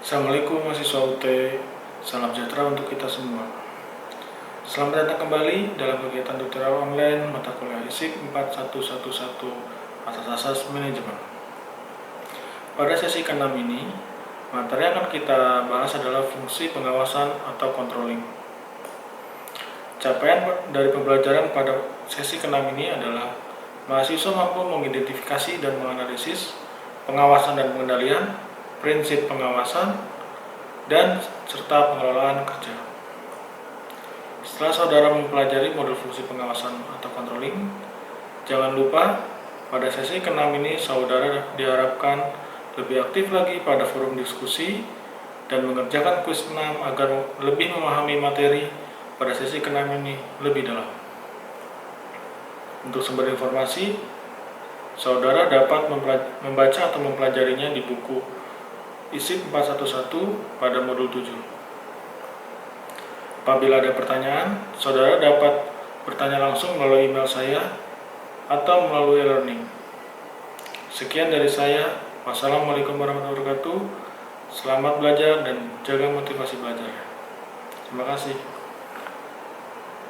Assalamualaikum mahasiswa UT, salam sejahtera untuk kita semua. Selamat datang kembali dalam kegiatan tutorial online mata kuliah ISIP 4111 Asas-asas Manajemen. Pada sesi ke-6 ini, materi yang akan kita bahas adalah fungsi pengawasan atau controlling. Capaian dari pembelajaran pada sesi ke-6 ini adalah mahasiswa mampu mengidentifikasi dan menganalisis pengawasan dan pengendalian, prinsip pengawasan, dan serta pengelolaan kerja. Setelah saudara mempelajari modul fungsi pengawasan atau controlling, jangan lupa pada sesi ke-6 ini saudara diharapkan lebih aktif lagi pada forum diskusi dan mengerjakan kuis 6 agar lebih memahami materi pada sesi ke-6 ini lebih dalam. Untuk sumber informasi, saudara dapat membaca atau mempelajarinya di buku ISIP 411 pada modul 7. Apabila ada pertanyaan, saudara dapat bertanya langsung melalui email saya atau melalui e-learning. Sekian dari saya. Wassalamualaikum warahmatullahi wabarakatuh. Selamat belajar dan jaga motivasi belajar. Terima kasih.